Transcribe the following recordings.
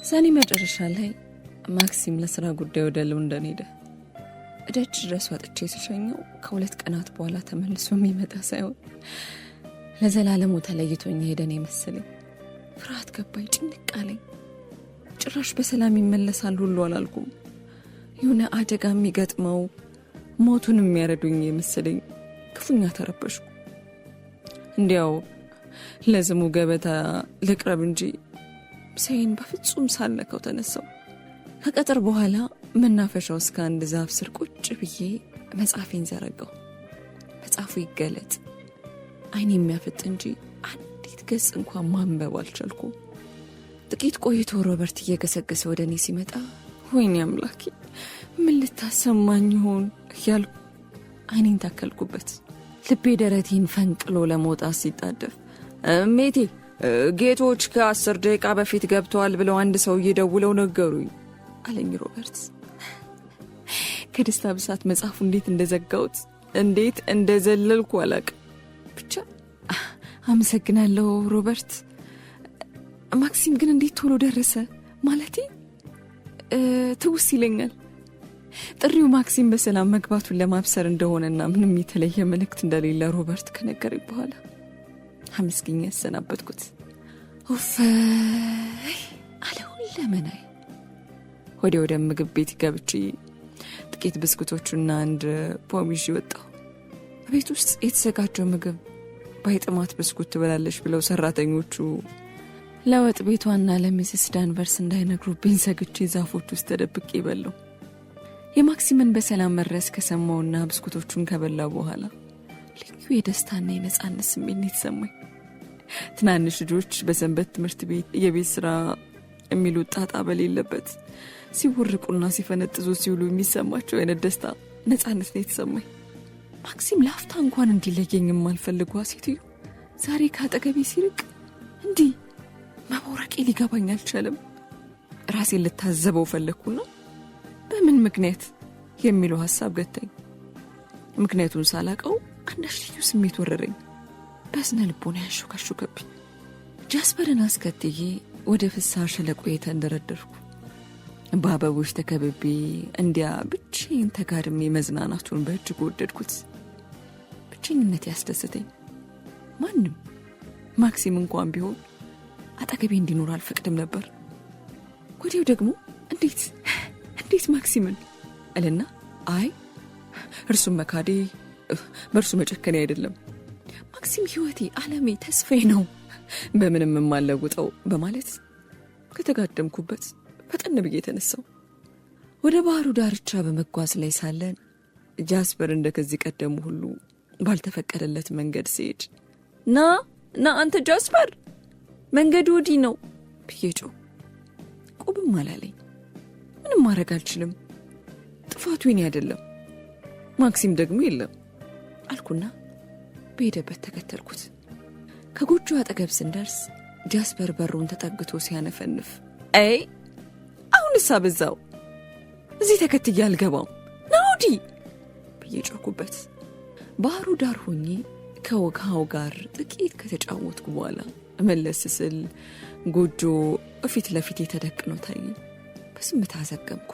ሰኔ መጨረሻ ላይ ማክሲም ለስራ ጉዳይ ወደ ለንደን ሄደ። ደጅ ድረስ ወጥቼ ሲሸኘው ከሁለት ቀናት በኋላ ተመልሶ የሚመጣ ሳይሆን ለዘላለሙ ተለይቶኝ ሄደን መሰለኝ። ፍርሃት ገባኝ፣ ጭንቅ አለኝ። ጭራሽ በሰላም ይመለሳል ሁሉ አላልኩም። የሆነ አደጋ የሚገጥመው ሞቱን የሚያረዱኝ መሰለኝ። ክፉኛ ተረበሽኩ። እንዲያው ለዝሙ ገበታ ልቅረብ እንጂ ምሳዬን በፍጹም ሳልነካው ተነሳው። ከቀጥር በኋላ መናፈሻው እስከ አንድ ዛፍ ስር ቁጭ ብዬ መጽሐፌን ዘረጋው። መጽሐፉ ይገለጥ አይኔ የሚያፈጥ እንጂ አንዲት ገጽ እንኳን ማንበብ አልቻልኩም። ጥቂት ቆይቶ ሮበርት እየገሰገሰ ወደ እኔ ሲመጣ ወይኔ አምላኬ ምን ልታሰማኝ ይሆን እያልኩ አይኔን ታከልኩበት። ልቤ ደረቴን ፈንቅሎ ለመውጣት ሲጣደፍ እሜቴ ጌቶች ከ10 ደቂቃ በፊት ገብተዋል ብለው አንድ ሰው እየደውለው ነገሩኝ አለኝ ሮበርት። ከደስታ ብዛት መጽሐፉ እንዴት እንደዘጋሁት እንዴት እንደዘለልኩ አላውቅም። ብቻ አመሰግናለሁ ሮበርት። ማክሲም ግን እንዴት ቶሎ ደረሰ? ማለቴ ትውስ ይለኛል። ጥሪው ማክሲም በሰላም መግባቱን ለማብሰር እንደሆነና ምንም የተለየ መልእክት እንደሌለ ሮበርት ከነገረኝ በኋላ አመስግኜ ያሰናበትኩት። ኡፍ አለ ሁለመናዬ። ወደ ምግብ ቤት ገብቼ ጥቂት ብስኩቶችና አንድ ፖም ይዤ ወጣሁ። ቤት ውስጥ የተዘጋጀው ምግብ ባይጥማት ብስኩት ትበላለች ብለው ሰራተኞቹ ለወጥ ቤቷና ለሚስስ ዳንቨርስ እንዳይነግሩብኝ ሰግቼ ዛፎች ውስጥ ተደብቄ በለው። የማክሲምን በሰላም መድረስ ከሰማውና ብስኩቶቹን ከበላው በኋላ ልዩ የደስታና የነጻነት ስሜት የተሰማኝ። ትናንሽ ልጆች በሰንበት ትምህርት ቤት የቤት ስራ የሚሉት ጣጣ በሌለበት ሲወርቁና ሲፈነጥዙ ሲውሉ የሚሰማቸው አይነት ደስታ፣ ነጻነት ነው የተሰማኝ። ማክሲም ለአፍታ እንኳን እንዲለየኝ የማልፈልጓ ሴትዮ ዛሬ ካጠገቤ ሲርቅ እንዲህ መቦረቄ ሊገባኝ አልቻለም። ራሴን ልታዘበው ፈለግኩና በምን ምክንያት የሚለው ሐሳብ ገታኝ። ምክንያቱን ሳላቀው አንዳች ልዩ ስሜት ወረረኝ። በስነ ልቦና ያሾካሾከብኝ። ጃስፐርን አስከትዬ ወደ ፍሳሽ ሸለቆ ተንደረደርኩ። በአበቦች ተከብቤ እንዲያ ብቻዬን ተጋድሜ መዝናናቱን በእጅጉ ወደድኩት። ብቸኝነት ያስደስተኝ። ማንም ማክሲም እንኳን ቢሆን አጠገቤ እንዲኖር አልፈቅድም ነበር። ወዲያው ደግሞ እንዴት ማክሲምን እልና አይ እርሱም መካዴ በእርሱ መጨከኔ አይደለም። ማክሲም ሕይወቴ፣ ዓለሜ፣ ተስፋዬ ነው፣ በምንም የማለውጠው በማለት ከተጋደምኩበት ፈጠን ብዬ ተነሳው። ወደ ባህሩ ዳርቻ በመጓዝ ላይ ሳለን ጃስፐር እንደከዚህ ቀደሙ ሁሉ ባልተፈቀደለት መንገድ ሲሄድ ና አንተ ጃስፐር መንገዱ ወዲህ ነው ብዬ ጮህ። ቁብም አላለኝ። ምንም ማድረግ አልችልም፣ ጥፋቱ የኔ አይደለም፣ ማክሲም ደግሞ የለም አልኩና በሄደበት ተከተልኩት። ከጎጆ አጠገብ ስንደርስ ጃስፐር በሩን ተጠግቶ ሲያነፈንፍ አሁንስ አበዛው፣ እዚህ ተከትዬ አልገባም፣ ና ወዲህ ብዬ ጮኩበት። ባህሩ ዳር ሆኜ ከውሃው ጋር ጥቂት ከተጫወትኩ በኋላ መለስ ስል ጎጆ ፊት ለፊት ተደቅኖ ታየኝ። በስምታ ዘገምኩ።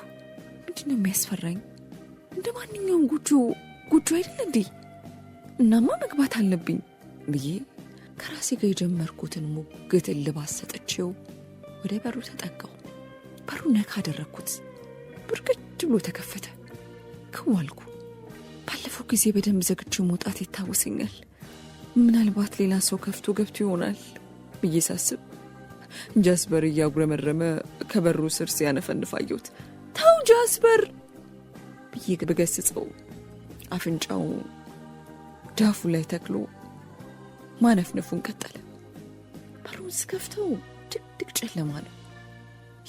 ምንድነው የሚያስፈራኝ? እንደ ማንኛውም ጎጆ አይደል እንዴ? እናማ መግባት አለብኝ ብዬ ከራሴ ጋር የጀመርኩትን ሙግት ልባስ ሰጥቼው ወደ በሩ ተጠጋው። በሩ ነካ አደረግኩት። ብርግድ ብሎ ተከፈተ። ክዋልኩ። ባለፈው ጊዜ በደንብ ዘግቼው መውጣት ይታወሰኛል። ምናልባት ሌላ ሰው ከፍቶ ገብቶ ይሆናል ብዬ ሳስብ ጃስፐር እያጉረመረመ ከበሩ ስር ሲያነፈንፍ አየሁት። ተው ጃስፐር ብዬ በገስጸው አፍንጫው ዳፉ ላይ ተክሎ ማነፍነፉን ቀጠለ። በሩን ስከፍተው ድቅድቅ ጨለማ ነው።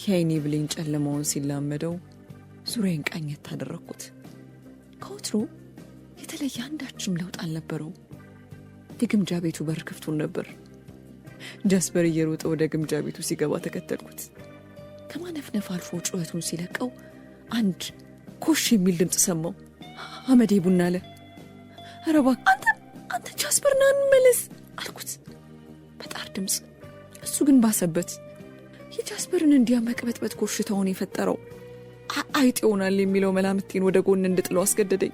የዓይኔ ብሌን ጨለማውን ሲላመደው ዙሪያዬን ቃኘት አደረግኩት። ከወትሮ የተለየ አንዳችም ለውጥ አልነበረው። የግምጃ ቤቱ በር ክፍቱን ነበር። ጃስፐር እየሮጠ ወደ ግምጃ ቤቱ ሲገባ ተከተልኩት። ከማነፍነፍ አልፎ ጩኸቱን ሲለቀው አንድ ኮሽ የሚል ድምፅ ሰማው። አመዴ ቡና አለ። ኧረ እባክህ አንተ ጃስፐር ና እንመለስ አልኩት በጣር ድምፅ። እሱ ግን ባሰበት። የጃስፐርን እንዲያ መቅበጥበጥ ኮሽታውን የፈጠረው አይጥ ይሆናል የሚለው መላምቴን ወደ ጎን እንድጥለው አስገደደኝ።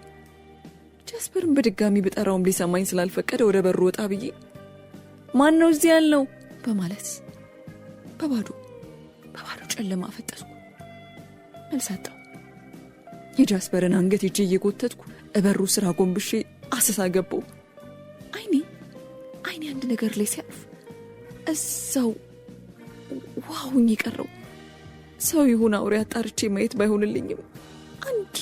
ጃስፐርን በድጋሚ ብጠራውም ሊሰማኝ ስላልፈቀደ ወደ በሩ ወጣ ብዬ ማን ነው እዚህ ያለው በማለት በባዶ ጨለማ ፈጠጥኩ። መልሳጣው የጃስፐርን አንገት እጄ እየጎተትኩ እበሩ ስራ ጎንብሼ አሰሳ ገባው። አይኔ አንድ ነገር ላይ ሲያርፍ እዛው ዋውኝ ቀረው። ሰው ይሁን አውሬ አጣርቼ ማየት ባይሆንልኝም አንድ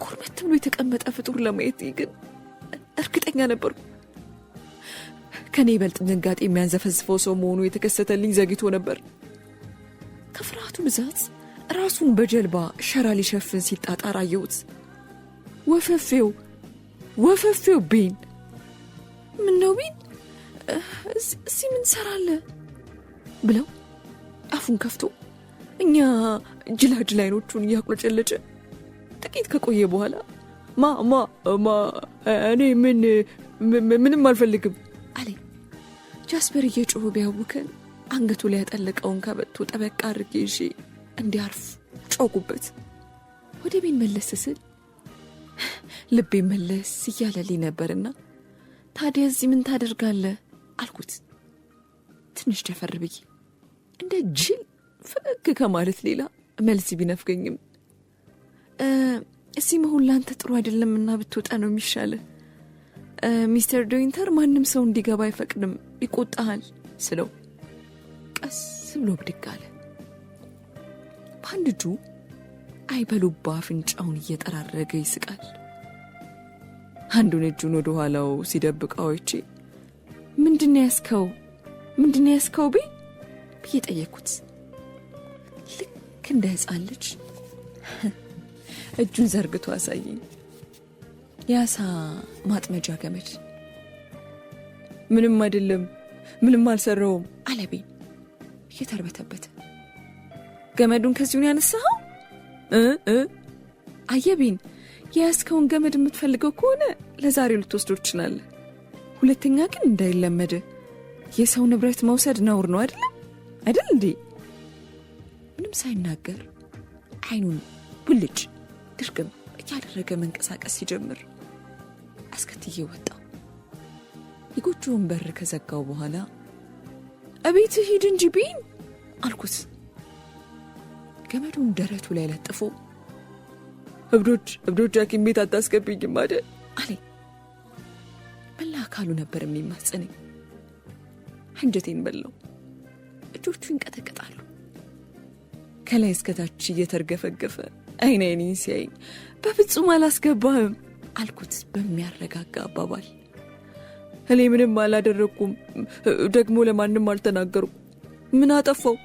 ኩርመት ብሎ የተቀመጠ ፍጡር ለማየት ግን እርግጠኛ ነበርኩ። ከኔ ይበልጥ ድንጋጤ የሚያንዘፈዝፈው ሰው መሆኑ የተከሰተልኝ ዘግይቶ ነበር። ከፍርሃቱ ብዛት ራሱን በጀልባ ሸራ ሊሸፍን ሲጣጣር አየሁት። ወፈፌው ቤን ምን ነው ቤን እዚህ ምን ሰራለህ ብለው አፉን ከፍቶ እኛ ጅላጅል አይኖቹን እያቁለጨለጨ ጥቂት ከቆየ በኋላ ማ እኔ ምንም አልፈልግም አለኝ። ጃስፐር እየጮኸ ቢያውከን አንገቱ ላይ ያጠለቀውን ከበቶ ጠበቅ አድርጌ ይዤ እንዲያርፍ ጮኩበት። ወደ ቤን መለስ ስል ልቤ መለስ እያለልኝ ነበርና ታዲያ እዚህ ምን ታደርጋለህ አልኩት። ትንሽ ደፈር ብዬ እንደ ጅል ፈገግ ከማለት ሌላ መልስ ቢነፍገኝም እዚህ መሆን ላንተ ጥሩ አይደለምና ብትወጣ ነው የሚሻልህ። ሚስተር ዶይንተር ማንም ሰው እንዲገባ አይፈቅድም፣ ይቆጣሃል ስለው ቀስ ብሎ ብድግ አለ። በአንድ እጁ አይበሉባ አፍንጫውን እየጠራረገ ይስቃል። አንዱን እጁን ወደ ኋላው ሲደብቃዎቼ ምንድነው ያስከው ብዬ ጠየቅኩት። ልክ እንደ ሕፃን ልጅ እጁን ዘርግቶ አሳየኝ። የአሳ ማጥመጃ ገመድ። ምንም አይደለም፣ ምንም አልሰራውም አለ ቤን እየተርበተበተ። ገመዱን ከዚሁን ያነሳኸው? አየቤን የያዝከውን ገመድ የምትፈልገው ከሆነ ለዛሬ ልትወስዶ ትችላለህ። ሁለተኛ ግን እንዳይለመድ የሰው ንብረት መውሰድ ነውር ነው አይደል እንዴ? ምንም ሳይናገር አይኑን ብልጭ ድርግም እያደረገ መንቀሳቀስ ሲጀምር አስከትዬ ወጣው። የጎጆውን በር ከዘጋው በኋላ እቤት ሂድ እንጂ ቤን አልኩት። ገመዱን ደረቱ ላይ ለጥፎ እብዶች ሐኪም ቤት አታስገብኝም አይደል አለኝ። መላ አካሉ ነበር የሚማጸነኝ። አንጀቴን በላው። እጆቹ ይንቀጠቀጣሉ። ከላይ እስከታች እየተርገፈገፈ አይኔን ሲያየኝ በፍጹም አላስገባህም አልኩት በሚያረጋጋ አባባል። እኔ ምንም አላደረኩም፣ ደግሞ ለማንም አልተናገርኩም። ምን አጠፋው?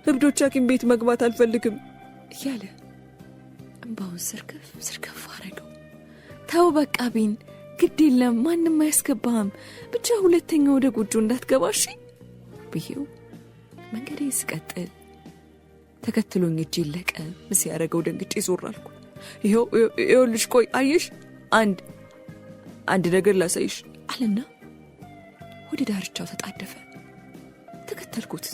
እብዶች ሐኪም ቤት መግባት አልፈልግም እያለ እንባውን ስርከፍ አረገው። ተው በቃ ቤን፣ ግድ የለም ማንም አያስገባህም፣ ብቻ ሁለተኛ ወደ ጎጆ እንዳትገባሽ ብዬው መንገዴ ስቀጥል ተከትሎኝ እጅ ይለቀ ምስ ያደረገው ደንግጬ ዞር አልኩ። ይኸውልሽ ቆይ አየሽ አንድ ነገር ላሳይሽ አለና ወደ ዳርቻው ተጣደፈ። ተከተልኩት።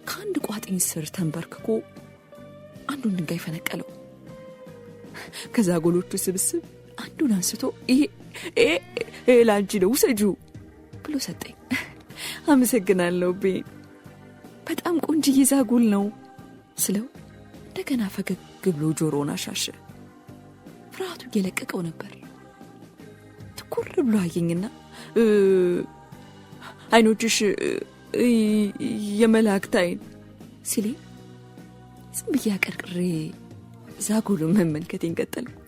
ከአንድ ቋጥኝ ስር ተንበርክኮ አንዱን ድንጋይ ፈነቀለው። ከዛ ጎሎቹ ስብስብ አንዱን አንስቶ ይሄ ላንቺ ነው ውሰጂው ብሎ ሰጠኝ። አመሰግናለሁ ቤን፣ በጣም ቆንጅዬ ዛጉል ነው ስለው እንደገና ፈገግ ብሎ ጆሮውን አሻሸ። ፍርሃቱ እየለቀቀው ነበር። ትኩር ብሎ አየኝና አይኖችሽ የመላእክት አይን ሲለኝ ዝም ብዬ አቀርቅሬ ዛጉሉን መመልከቴን ቀጠልኩ።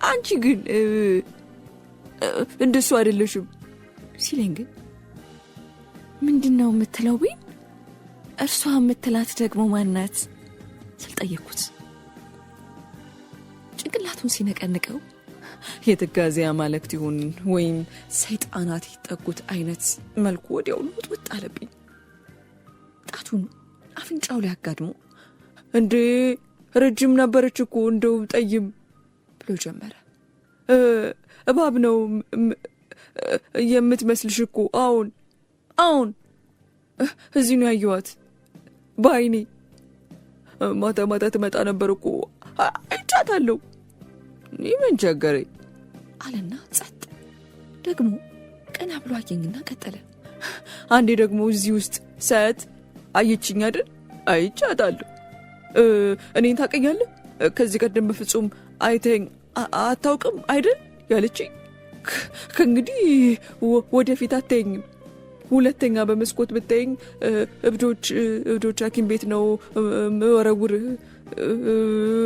አንቺ ግን እንደሱ አይደለሽም ሲለኝ ግን ምንድነው የምትለው ቤን? እርሷ የምትላት ደግሞ ማናት ስል ጠየቅኩት። ጭንቅላቱን ሲነቀንቀው የትጋዜ አማልክት ይሁን ወይም ሰይጣናት ይጠጉት አይነት መልኩ ወዲያው ልውጥ አለብኝ። ጣቱን አፍንጫው ላይ አጋድሞ እንዴ ረጅም ነበረች እኮ እንደው ጠይም ብሎ ጀመረ። እባብ ነው የምትመስልሽ እኮ አሁን እዚህ ነው ያየኋት በዓይኔ። ማታ ማታ ትመጣ ነበር እኮ አይቻታለሁ። እኔ ምን ቸገረኝ አለና ጸጥ። ደግሞ ቀና ብሎ አየኝና ቀጠለ። አንዴ ደግሞ እዚህ ውስጥ ሳያት አየችኝ አይደል? አይቻታለሁ። እኔን ታውቀኛለህ? ከዚህ ቀደም በፍጹም አይተኝ አታውቅም አይደል ያለችኝ። ከእንግዲህ ወደፊት አታየኝም። ሁለተኛ በመስኮት ብታየኝ እብዶች ሐኪም ቤት ነው ወረውር።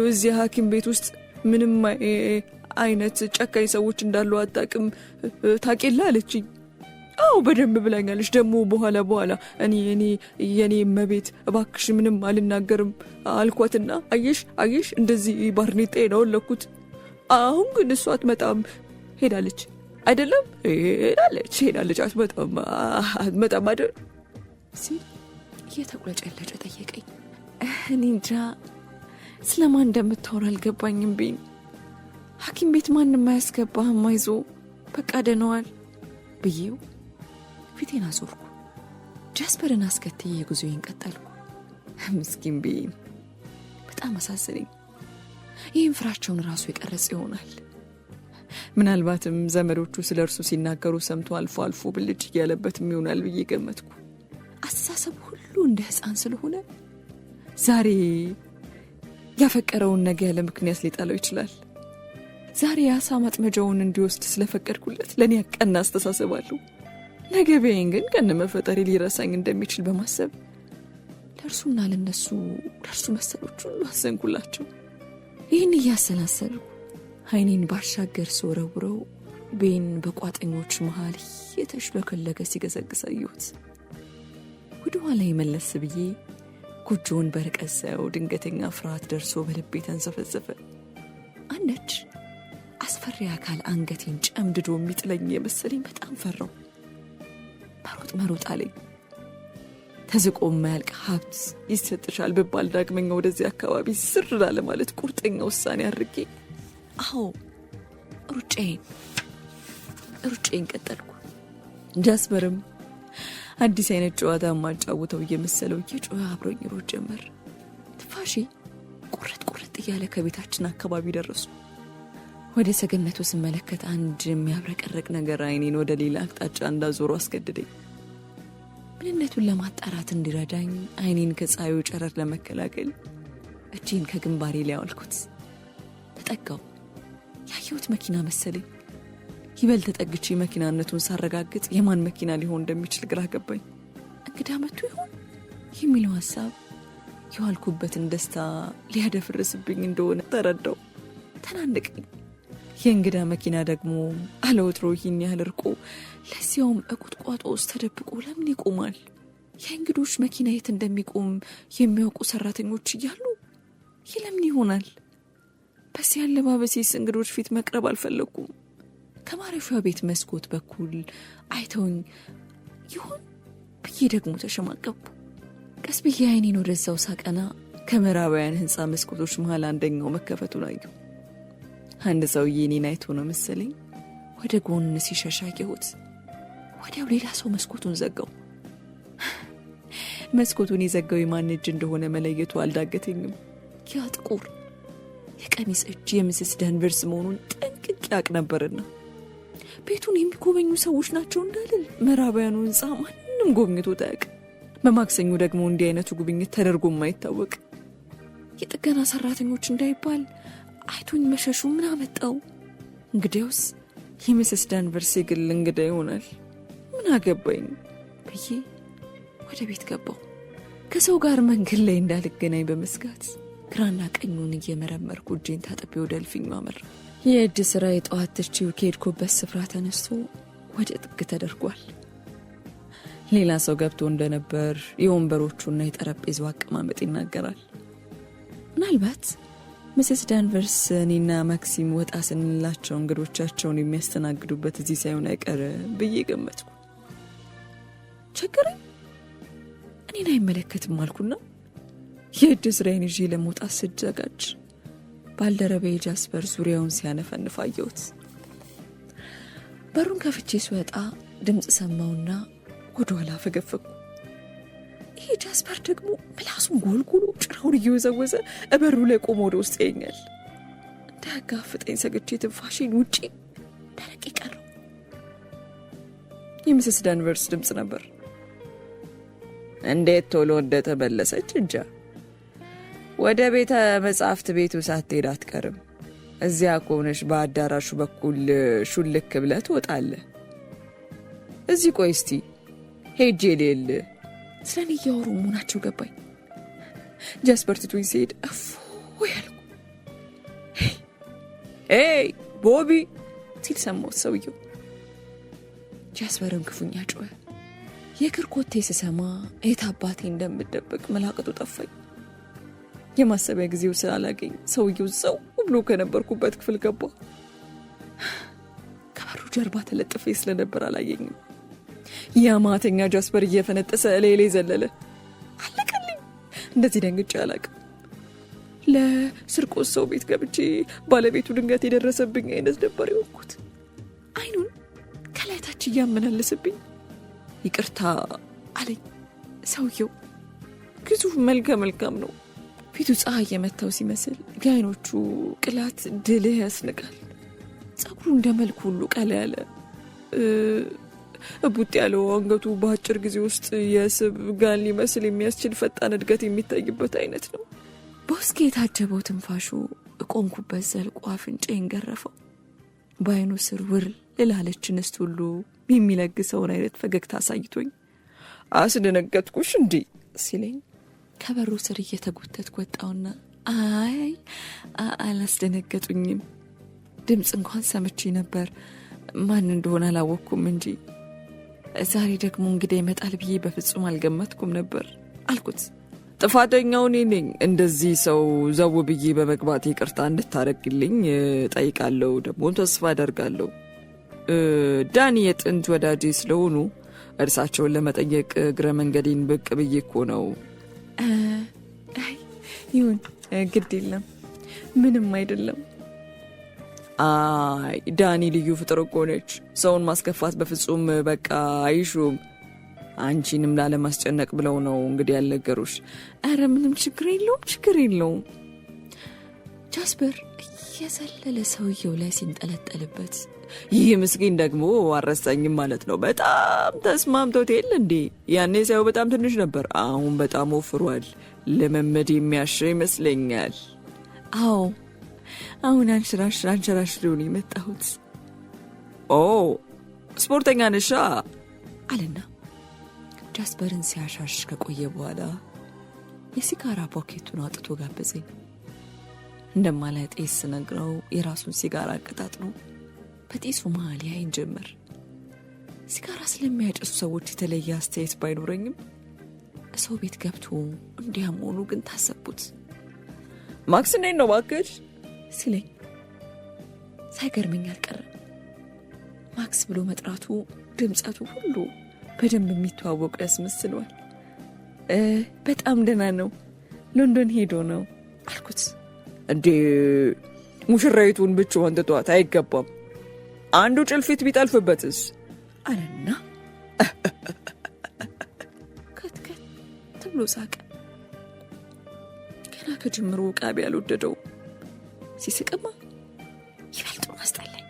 እዚያ ሐኪም ቤት ውስጥ ምንም አይነት ጨካኝ ሰዎች እንዳሉ አታውቅም ታውቂላ አለችኝ። አዎ በደንብ ብላኛለች። ደግሞ በኋላ እኔ የኔ እመቤት እባክሽ ምንም አልናገርም አልኳትና አየሽ እንደዚህ ባርኔጤ ነው ለኩት። አሁን ግን እሷ አትመጣም ሄዳለች አይደለም? ሄዳለች አትመጣም አይደል ሲል እየተቁለጨለጨ ጠየቀኝ። እኔ እንጃ ስለማን እንደምታወራ አልገባኝም። ቢን ሐኪም ቤት ማንም አያስገባህም፣ አይዞ በቃ ደነዋል ብዬው ፊቴን አዞርኩ። ጃስፐርን አስከትዬ የጉዞዬን ቀጠልኩ። ምስኪን ቢን በጣም አሳዘነኝ። ይህም ፍራቸውን ራሱ የቀረጽ ይሆናል። ምናልባትም ዘመዶቹ ስለ እርሱ ሲናገሩ ሰምቶ አልፎ አልፎ ብልጭ እያለበትም ይሆናል ብዬ ገመትኩ። አስተሳሰቡ ሁሉ እንደ ሕፃን ስለሆነ ዛሬ ያፈቀረውን ነገ ያለ ምክንያት ሊጣለው ይችላል። ዛሬ የአሳ ማጥመጃውን እንዲወስድ ስለፈቀድኩለት ለእኔ ቀና አስተሳሰብ አለው። ነገ ቢያየኝ ግን ከነ መፈጠሪ ሊረሳኝ እንደሚችል በማሰብ ለእርሱና ለእርሱ መሰሎች ሁሉ አዘንኩላቸው። ይህን እያሰላሰልኩ ዓይኔን ባሻገር ስወረውረው ቤን በቋጠኞች መሃል የተሽለከለከ ሲገሰግስ አየሁት። ወደ ኋላ መለስ ብዬ ጎጆውን በርቀት ሳየው ድንገተኛ ፍርሃት ደርሶ በልቤ ተንሰፈሰፈ። አንዳች አስፈሪ አካል አንገቴን ጨምድዶ የሚጥለኝ የመሰለኝ በጣም ፈራው። መሮጥ አለኝ። ተዝቆ የማያልቅ ሀብት ይሰጥሻል ብባል ዳግመኛ ወደዚህ አካባቢ ስር ላለማለት ቁርጠኛ ውሳኔ አድርጌ አዎ ሩጬን ቀጠልኩ። ጃስፐርም አዲስ አይነት ጨዋታ ማጫወተው እየመሰለው እየጮኸ አብሮኝ ሮጥ ጀመር። ትፋሺ ቁርጥ እያለ ከቤታችን አካባቢ ደረሱ። ወደ ሰገነቱ ስመለከት አንድ የሚያብረቀረቅ ነገር ዓይኔን ወደ ሌላ አቅጣጫ እንዳዞሩ አስገድደኝ። ምንነቱን ለማጣራት እንዲረዳኝ ዓይኔን ከፀሐዩ ጨረር ለመከላከል እጄን ከግንባሬ ላይ አዋልኩት። ተጠጋው። ያየሁት መኪና መሰለኝ። ይበልጥ ተጠግቼ መኪናነቱን ሳረጋግጥ የማን መኪና ሊሆን እንደሚችል ግራ ገባኝ። እንግዳ መጥቶ ይሆን የሚለው ሐሳብ የዋልኩበትን ደስታ ሊያደፍርስብኝ እንደሆነ ተረዳው። ተናነቀኝ። የእንግዳ መኪና ደግሞ አለወትሮ ይህን ያህል ርቆ ለዚያውም እቁጥቋጦ ውስጥ ተደብቆ ለምን ይቆማል? የእንግዶች መኪና የት እንደሚቆም የሚያውቁ ሰራተኞች እያሉ ይህ ለምን ይሆናል? በዚህ አለባበሴስ እንግዶች ፊት መቅረብ አልፈለኩም። ከማረፊያ ቤት መስኮት በኩል አይተውኝ ይሆን ብዬ ደግሞ ተሸማቀቁ። ቀስ ብዬ ዓይኔን ወደዛው ሳቀና ከምዕራባውያን ሕንፃ መስኮቶች መሃል አንደኛው መከፈቱን አየሁ። አንድ ሰውዬ እኔን አይቶ ነው መሰለኝ ወደ ጎን ሲሸሽ አየሁት። ወዲያው ሌላ ሰው መስኮቱን ዘጋው። መስኮቱን የዘጋው የማን እጅ እንደሆነ መለየቱ አልዳገተኝም። ያ ጥቁር የቀሚስ እጅ የሚስስ ዳንቨርስ መሆኑን ጠንቅቄ ያውቅ ነበርና ቤቱን የሚጎበኙ ሰዎች ናቸው እንዳልል ምዕራባውያኑ ሕንፃ ማንም ጎብኝቶ ታያቅ። በማክሰኞ ደግሞ እንዲህ አይነቱ ጉብኝት ተደርጎ የማይታወቅ የጥገና ሰራተኞች እንዳይባል አይቶኝ መሸሹ ምን አመጣው? እንግዲያውስ የሚስስ ዳንቨርስ የግል እንግዳ ይሆናል። ምን አገባኝ ብዬ ወደ ቤት ገባው። ከሰው ጋር መንገድ ላይ እንዳልገናኝ በመስጋት ግራና ቀኙን እየመረመርኩ እጄን ታጥቤ ወደ እልፍኙ አመራ። የእጅ ስራ የጠዋት ትችው ከሄድኩበት ስፍራ ተነስቶ ወደ ጥግ ተደርጓል። ሌላ ሰው ገብቶ እንደነበር የወንበሮቹና የጠረጴዛው አቀማመጥ ይናገራል። ምናልባት ሚስስ ዳንቨርስ እኔና ማክሲም ወጣ ስንላቸው እንግዶቻቸውን የሚያስተናግዱበት እዚህ ሳይሆን አይቀር ብዬ ገመትኩ። ቸገረኝ። እኔን አይመለከትም አልኩና የእጅ ስራዬን ይዤ ለመውጣት ስዘጋጅ ባልደረባዬ ጃስፐር ዙሪያውን ሲያነፈንፍ አየሁት። በሩን ከፍቼ ስወጣ ድምፅ ሰማውና ወደ ኋላ ፈገፈኩ። ይሄ ጃስፐር ደግሞ ምላሱን ጎልጉሎ ጭራውን እየወዘወዘ እበሩ ላይ ቆሞ ወደ ውስጥ ያኛል። እንዳያጋፍጠኝ ሰግቼ ትንፋሽን ውጪ ደረቅ ቀረው። የሚስስ ዳንቨርስ ድምፅ ነበር። እንዴት ቶሎ እንደተመለሰች እንጃ። ወደ ቤተ መጻሕፍት ቤቱ ሳትሄድ አትቀርም። እዚያ ከሆነሽ በአዳራሹ በኩል ሹልክ ብለህ ትወጣለህ። እዚህ ቆይ እስቲ ሄጄ ሌል ስለኔ እያወሩ መሆናቸው ገባኝ። ጃስፐር ትቶኝ ሲሄድ እፎ ያልኩ። ሄይ ቦቢ ሲል ሰማሁት ሰውየው። ጃስፐርም ክፉኛ ጮኸ። የእግር ኮቴ ስሰማ የት አባቴ እንደምደበቅ መላቀጡ ጠፋኝ። የማሰቢያ ጊዜው ስላላገኝ ሰውየው ዘው ብሎ ከነበርኩበት ክፍል ገባ። ከበሩ ጀርባ ተለጥፌ ስለነበር አላየኝም። ያማተኛ ጃስፐር እየፈነጠሰ እሌሌ ዘለለ። አለቀልኝ። እንደዚህ ደንግጬ አላቅም። ለስርቆት ሰው ቤት ገብቼ ባለቤቱ ድንገት የደረሰብኝ አይነት ነበር የሆንኩት። አይኑን ከላይታች እያመላለስብኝ ይቅርታ አለኝ። ሰውየው ግዙፍ መልከ መልካም ነው። ፊቱ ፀሐይ የመታው ሲመስል የአይኖቹ ቅላት ድልህ ያስንቃል። ጸጉሩ እንደ መልኩ ሁሉ ቀላ ያለ እቡጥ ያለው አንገቱ በአጭር ጊዜ ውስጥ የስብ ጋን ሊመስል የሚያስችል ፈጣን እድገት የሚታይበት አይነት ነው። በውስኪ የታጀበው ትንፋሹ እቆምኩበት ዘልቆ አፍንጫዬን ገረፈው። በአይኑ ስር ውር ልላለች እንስት ሁሉ የሚለግሰውን አይነት ፈገግታ አሳይቶኝ አስደነገጥኩሽ እንዴ ሲለኝ ከበሩ ስር እየተጎተትኩ ወጣውና አይ አላስደነገጡኝም። ድምፅ እንኳን ሰምቼ ነበር፣ ማን እንደሆነ አላወቅኩም እንጂ ዛሬ ደግሞ እንግዲህ ይመጣል ብዬ በፍጹም አልገመትኩም ነበር አልኩት። ጥፋተኛው እኔ ነኝ። እንደዚህ ሰው ዘው ብዬ በመግባት ይቅርታ እንድታረግልኝ ጠይቃለሁ፣ ደግሞ ተስፋ አደርጋለሁ። ዳኒ የጥንት ወዳጄ ስለሆኑ እርሳቸውን ለመጠየቅ እግረ መንገዴን ብቅ ብዬ እኮ ነው። ይሁን ግድ የለም ምንም አይደለም። አይ ዳኒ ልዩ ፍጥር እኮ ነች። ሰውን ማስከፋት በፍጹም በቃ አይሹም። አንቺንም ላለማስጨነቅ ብለው ነው እንግዲህ ያልነገሩሽ። አረ ምንም ችግር የለውም። ጃስፐር እየዘለለ ሰውየው ላይ ሲንጠለጠልበት ይህ ምስኪን ደግሞ አረሳኝም ማለት ነው። በጣም ተስማምቶት የለ እንዴ? ያኔ ሳይው በጣም ትንሽ ነበር፣ አሁን በጣም ወፍሯል። ልምምድ የሚያሸው ይመስለኛል። አዎ አሁን አንሸራሽ ሊሆን የመጣሁት። ኦ ስፖርተኛ ነሻ አለና ጃስፐርን ሲያሻሽ ከቆየ በኋላ የሲጋራ ፖኬቱን አውጥቶ ጋበዘኝ። እንደማላጤስ ነግረው የራሱን ሲጋራ አቀጣጥሎ በጤሱ መሃል ያይን ጀመር። ሲጋራ ስለሚያጨሱ ሰዎች የተለየ አስተያየት ባይኖረኝም ሰው ቤት ገብቶ እንዲያም ሆኑ ግን ታሰቡት። ማክስ ነኝ ነው ባክሽ ሲለኝ ሳይገርመኝ አልቀረም። ማክስ ብሎ መጥራቱ ድምጸቱ ሁሉ በደንብ የሚተዋወቁ ያስመስለዋል። በጣም ደህና ነው፣ ሎንዶን ሄዶ ነው አልኩት። እንዴ ሙሽራይቱን ብቻዋን ትቷት አይገባም፣ አንዱ ጭልፊት ቢጠልፍበትስ አለና ከትከት ብሎ ሳቀ። ገና ከጅምሩ ቃቢ ያልወደደው ሲስቅማ ይበልጡን አስጠላኝ።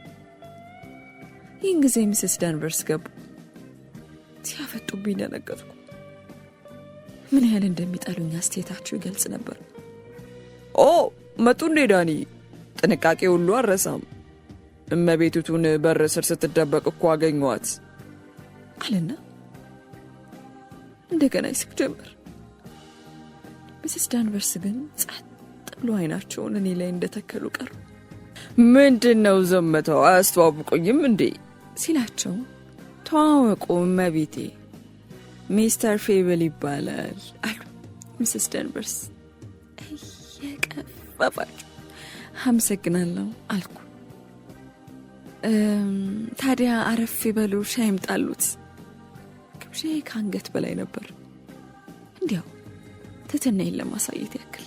ይህን ጊዜ ሚስስ ዳንቨርስ ገቡ። ሲያፈጡብኝ ደነገጥኩ። ምን ያህል እንደሚጠሉኝ አስተያየታቸው ይገልጽ ነበር። ኦ መጡ እንዴ ዳኒ? ጥንቃቄ ሁሉ አረሳም። እመቤቱቱን በር ስር ስትደበቅ እኮ አገኘኋት አለና እንደገና ይስቅ ጀመር። ሚስስ ዳንቨርስ ግን ጸጥ ብሎ አይናቸውን እኔ ላይ እንደተከሉ ቀሩ። ምንድነው ዘመተው? አያስተዋውቁኝም እንዴ ሲላቸው ተዋወቁ እመቤቴ፣ ሚስተር ፌብል ይባላል አሉ ሚስስ ዳንቨርስ እየቀፈፋቸው። አመሰግናለሁ አልኩ። ታዲያ አረፍ ይበሉ፣ ሻይ ይምጣሉት። ግብዣዬ ከአንገት በላይ ነበር። እንዲያው ትህትናዬን ለማሳየት ያክል።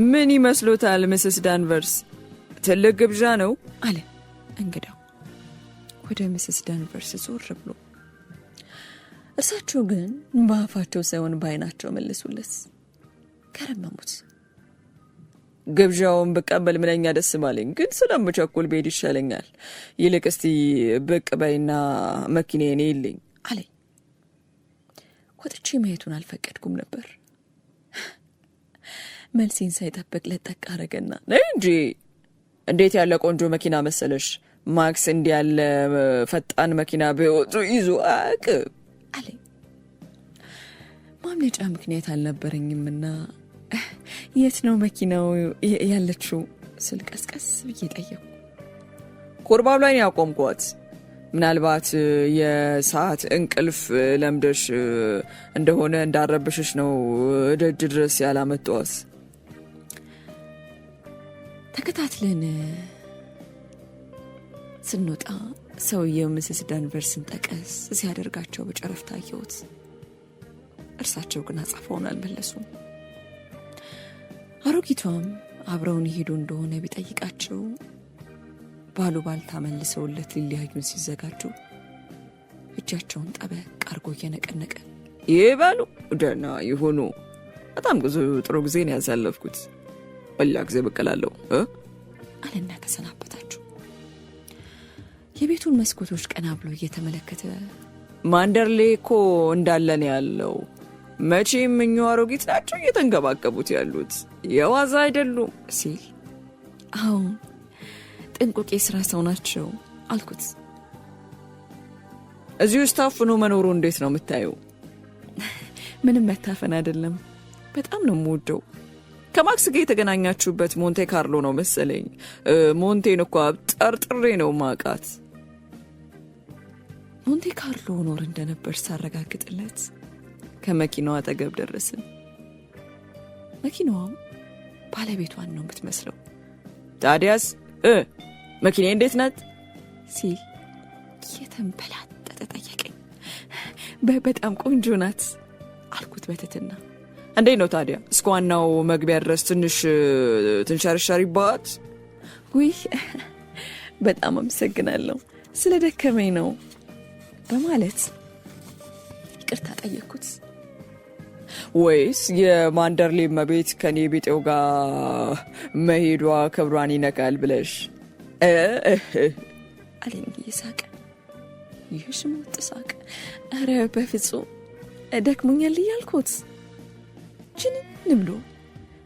ምን ይመስሎታል ሚስስ ዳንቨርስ? ትልቅ ግብዣ ነው አለ እንግዳው ወደ ሚስስ ዳንቨርስ ዞር ብሎ። እርሳቸው ግን በአፋቸው ሳይሆን ባይናቸው መልሱለት። ከረመሙት። ግብዣውን ብቀበል ምንኛ ደስ ባለኝ፣ ግን ስለምቸኩል ብሄድ ይሻለኛል። ይልቅ እስቲ ብቅ በይና መኪናዬን ይልኝ አለኝ። ወጥቼ ማየቱን አልፈቀድኩም ነበር። መልሴን ሳይጠብቅ ለጠቅ አረገና ነይ እንጂ እንዴት ያለ ቆንጆ መኪና መሰለሽ! ማክስ እንዲህ ያለ ፈጣን መኪና ቢወጡ ይዞ አያውቅም አለኝ። ማምለጫ ምክንያት አልነበረኝምና የት ነው መኪናው ያለችው ስል ቀስቀስ ብዬ ጠየቁ። ኮርባው ላይ ያቆምኳት። ምናልባት የሰዓት እንቅልፍ ለምደሽ እንደሆነ እንዳረብሽሽ ነው ደጅ ድረስ ያላመጣኋት። ተከታትለን ስንወጣ ሰውየው ምስስ ዳንቨርስን ጠቀስ ሲያደርጋቸው በጨረፍታ አየሁት። እርሳቸው ግን አጻፈውን አልመለሱም። አሮጊቷም አብረውን ይሄዱ እንደሆነ ቢጠይቃቸው ባሉ ባልታ መልሰውለት ሊለያዩን ሲዘጋጁ እጃቸውን ጠበቅ አርጎ እየነቀነቀ ይበሉ ደህና ይሁኑ፣ በጣም ጥሩ ጊዜ ነው ያሳለፍኩት፣ በሌላ ጊዜ በቀላለሁ አለና ተሰናበታቸው። የቤቱን መስኮቶች ቀና ብሎ እየተመለከተ ማንደርሌ እኮ እንዳለን ያለው መቼም እኛ አሮጊት ናቸው እየተንገባገቡት ያሉት፣ የዋዛ አይደሉም ሲል አሁን ጥንቁቄ ስራ ሰው ናቸው አልኩት። እዚህ ውስጥ ታፍኖ መኖሩ እንዴት ነው የምታየው? ምንም መታፈን አይደለም፣ በጣም ነው የምወደው። ከማክስ ጋር የተገናኛችሁበት ሞንቴ ካርሎ ነው መሰለኝ። ሞንቴን እኮ ጠርጥሬ ነው ማቃት። ሞንቴ ካርሎ ኖር እንደነበር ሳረጋግጥለት ከመኪናዋ አጠገብ ደረስን። መኪናዋም ባለቤቷን ነው የምትመስለው። ታዲያስ መኪናዬ እንዴት ናት ሲል የተንበላጠጠ ጠየቀኝ። በጣም ቆንጆ ናት አልኩት በትትና። እንዴት ነው ታዲያ እስከ ዋናው መግቢያ ድረስ ትንሽ ትንሸርሸሪባት? ውይ በጣም አመሰግናለሁ፣ ስለደከመኝ ነው በማለት ይቅርታ ጠየቅኩት። ወይስ የማንደርሌ መቤት ከኔ ቤቴው ጋር መሄዷ ክብሯን ይነካል ብለሽ አለኝ እየሳቀ። ይህሽ ሞት ሳቅ። ኧረ በፍጹም ደክሞኛል እያልኩት ጅንን ብሎ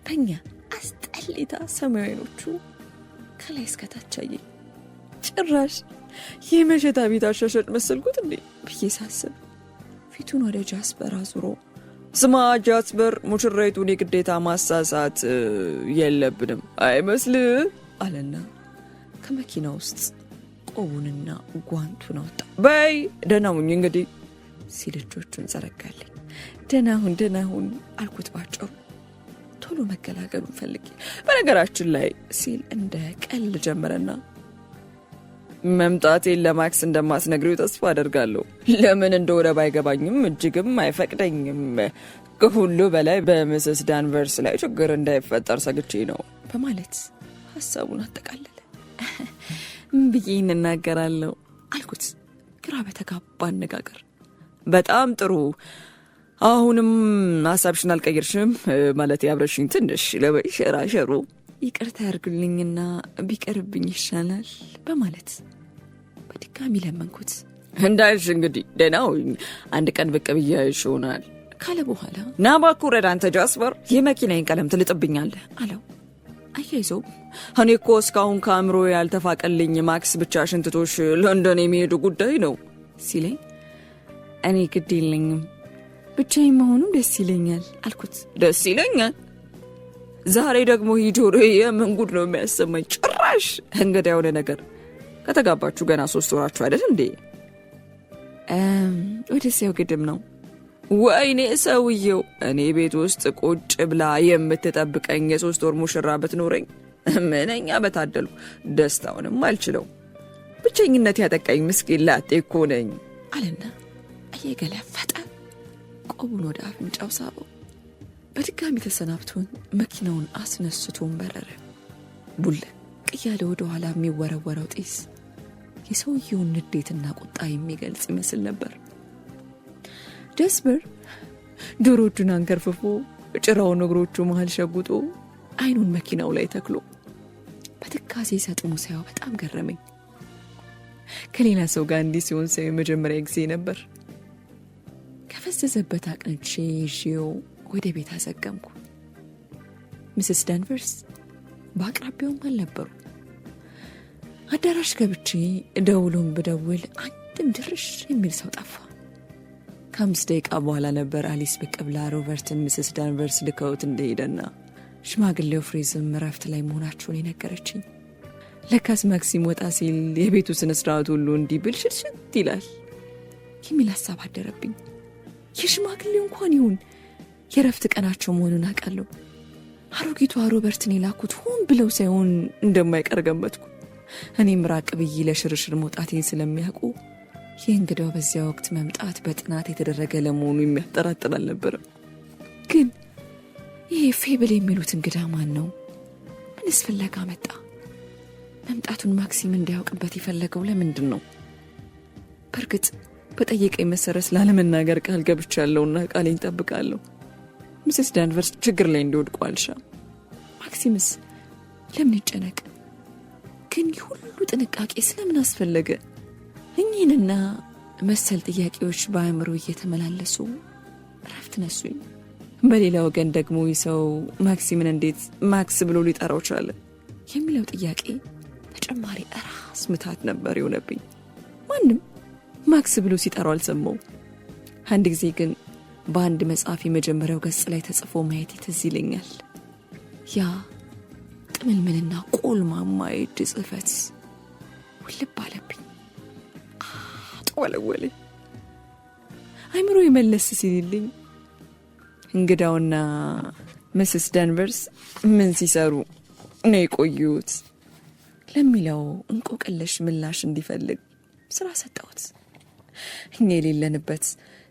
ተኛ። አስጠሊታ ሰማያዊኖቹ ከላይ እስከታች አየኝ። ጭራሽ የመሸታ ቤት አሻሸጥ መሰልኩት እንዴ ብዬ ሳስብ ፊቱን ወደ ጃስፐር አዙሮ ስማ ጃስፐር፣ ሙሽራይቱን የግዴታ ማሳሳት የለብንም አይመስልህ አለና ከመኪና ውስጥ ቆቡንና ጓንቱን አወጣ። በይ ደህና ሁኝ እንግዲህ ሲል እጆቹን ዘረጋልኝ። ደህና ሁን አልኩት ባጭሩ፣ ቶሎ መገላገሉን ፈልጌ። በነገራችን ላይ ሲል እንደ ቀልድ ጀመረና መምጣቴን ለማክስ እንደማስነግሪው ተስፋ አደርጋለሁ። ለምን እንደሆነ ባይገባኝም እጅግም አይፈቅደኝም። ከሁሉ በላይ በሚስስ ዳንቨርስ ላይ ችግር እንዳይፈጠር ሰግቼ ነው በማለት ሀሳቡን አጠቃለለ። ብዬ እንናገራለሁ አልኩት ግራ በተጋባ አነጋገር። በጣም ጥሩ፣ አሁንም ሀሳብሽን አልቀየርሽም ማለት ያብረሽኝ ትንሽ ለበሸራሸሩ ይቅርታ ያርግልኝና ቢቀርብኝ ይሻላል በማለት በድጋሚ ለመንኩት። እንዳልሽ እንግዲህ ደህና ሁኝ፣ አንድ ቀን ብቅ ብያይሽ ይሆናል ካለ በኋላ ና እባክህ ረዳ አንተ ጃስፐር፣ የመኪናዬን ቀለም ትልጥብኛለህ አለው። አያይዘው እኔ እኮ እስካሁን ከአእምሮ ያልተፋቀልኝ ማክስ ብቻ ሽንትቶሽ ለንደን የሚሄዱ ጉዳይ ነው ሲለኝ እኔ ግድ የለኝም ብቻዬን መሆኑ ደስ ይለኛል አልኩት። ደስ ይለኛል? ዛሬ ደግሞ ሂጆሮ የምን ጉድ ነው የሚያሰማኝ? ጭራሽ እንግዳ የሆነ ነገር። ከተጋባችሁ ገና 3 ወራችሁ አይደል እንዴ? ወደዚያው ግድም ነው። ወይኔ ሰውየው፣ እኔ ቤት ውስጥ ቁጭ ብላ የምትጠብቀኝ የ3 ወር ሙሽራ ብትኖረኝ ምንኛ በታደልኩ። ደስታውንም አልችለው፣ ብቸኝነት ያጠቃኝ ምስኪን ላጤ እኮ ነኝ አለና እየገለፈጠ ቆቡን ወደ አፍንጫው ሳበው። በድጋሚ ተሰናብቶን መኪናውን አስነስቶን በረረ። ቡልቅ እያለ ወደ ኋላ የሚወረወረው ጢስ የሰውየውን ንዴትና ቁጣ የሚገልጽ ይመስል ነበር። ጃስፐር ጆሮቹን አንከርፍፎ ጭራውን እግሮቹ መሃል ሸጉጦ አይኑን መኪናው ላይ ተክሎ በትካዜ ሰጥሞ ሳየው በጣም ገረመኝ። ከሌላ ሰው ጋር እንዲህ ሲሆን ሳየው የመጀመሪያ ጊዜ ነበር። ከፈዘዘበት አቅንቼ ይዤው ወደ ቤት አዘገምኩ። ሚስስ ዳንቨርስ በአቅራቢያውም አልነበሩ። አዳራሽ ገብቼ ደውሎም ብደውል አንድም ድርሽ የሚል ሰው ጠፋ። ከ5 ደቂቃ በኋላ ነበር አሊስ ብቅ ብላ ሮበርትን ሚስስ ዳንቨርስ ልከውት እንደሄደና ሽማግሌው ፍሬዝም እረፍት ላይ መሆናቸውን የነገረችኝ። ለካስ ማክሲም ወጣ ሲል የቤቱ ስነ ስርዓት ሁሉ እንዲህ ብልሽት ይላል የሚል ሀሳብ አደረብኝ። የሽማግሌው እንኳን ይሁን የእረፍት ቀናቸው መሆኑን አውቃለሁ። አሮጊቷ ሮበርትን የላኩት ሆን ብለው ሳይሆን እንደማይቀር ገመትኩ። እኔም ራቅ ብዬ ለሽርሽር መውጣቴን ስለሚያውቁ የእንግዳው በዚያ ወቅት መምጣት በጥናት የተደረገ ለመሆኑ የሚያጠራጥር አልነበረም። ግን ይሄ ፌብል የሚሉት እንግዳ ማን ነው? ምንስ ፍለጋ መጣ? መምጣቱን ማክሲም እንዲያውቅበት የፈለገው ለምንድን ነው? በእርግጥ በጠየቀኝ መሰረት ላለመናገር ቃል ገብቻለሁና ቃሌን ጠብቃለሁ። ሚስስ ዳንቨርስ ችግር ላይ እንዲወድቁ አልሻም። ማክሲምስ ለምን ይጨነቅ? ግን ሁሉ ጥንቃቄ ስለምን አስፈለገ? እኚህንና መሰል ጥያቄዎች በአእምሮ እየተመላለሱ እረፍት ነሱኝ። በሌላ ወገን ደግሞ ሰው ማክሲምን እንዴት ማክስ ብሎ ሊጠራው ቻለ የሚለው ጥያቄ ተጨማሪ ራስ ምታት ነበር የሆነብኝ። ማንም ማክስ ብሎ ሲጠራው አልሰማው። አንድ ጊዜ ግን በአንድ መጽሐፍ የመጀመሪያው ገጽ ላይ ተጽፎ ማየት ትዝ ይለኛል። ያ ጥምልምልና ቆልማማ የእጅ ጽሕፈት ውልብ አለብኝ፣ አጥወለወለ። አይምሮ የመለስ ሲልልኝ እንግዳውና ሚስስ ዳንቨርስ ምን ሲሰሩ ነው የቆዩት ለሚለው እንቆቅልሽ ምላሽ እንዲፈልግ ስራ ሰጠሁት። እኛ የሌለንበት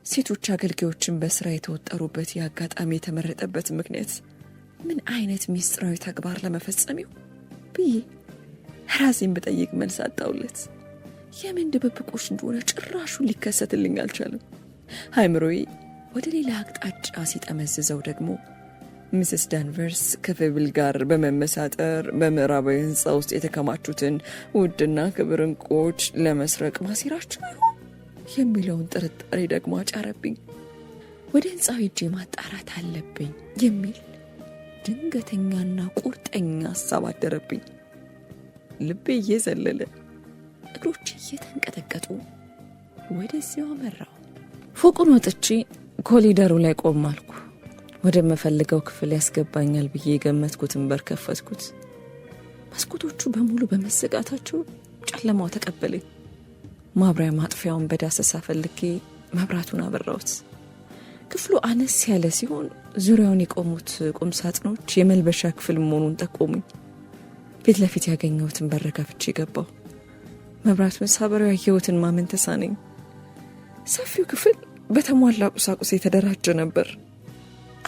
ሴቶች አገልጋዮችን በስራ የተወጠሩበት የአጋጣሚ የተመረጠበት ምክንያት ምን አይነት ሚስጥራዊ ተግባር ለመፈጸም ይሁን ብዬ ራሴን በጠይቅ መልስ አጣሁለት። የምን ድብብቆሽ እንደሆነ ጭራሹን ሊከሰትልኝ አልቻለም። አይምሮዬ ወደ ሌላ አቅጣጫ ሲጠመዝዘው ደግሞ ሚስስ ዳንቨርስ ከፌብል ጋር በመመሳጠር በምዕራባዊ ህንፃ ውስጥ የተከማቹትን ውድና ክብር ዕንቁዎች ለመስረቅ ማሴራቸው ይሆን የሚለውን ጥርጣሬ ደግሞ አጫረብኝ። ወደ ህንፃው ሄጄ ማጣራት አለብኝ የሚል ድንገተኛና ቁርጠኛ ሀሳብ አደረብኝ። ልቤ እየዘለለ እግሮቼ እየተንቀጠቀጡ ወደዚያው አመራው። ፎቁን ወጥቼ ኮሊደሩ ላይ ቆም አልኩ። ወደምፈልገው ክፍል ያስገባኛል ብዬ የገመትኩትን በር ከፈትኩት። መስኮቶቹ በሙሉ በመዘጋታቸው ጨለማው ተቀበለኝ። ማብሪያ ማጥፊያውን በዳሰሳ ፈልጌ መብራቱን አበራሁት። ክፍሉ አነስ ያለ ሲሆን ዙሪያውን የቆሙት ቁም ሳጥኖች የመልበሻ ክፍል መሆኑን ጠቆሙኝ። ፊት ለፊት ያገኘሁትን በር ከፍቼ ገባሁ። መብራቱን ሳበራው ያየሁትን ማመን ተሳነኝ። ሰፊው ክፍል በተሟላ ቁሳቁስ የተደራጀ ነበር።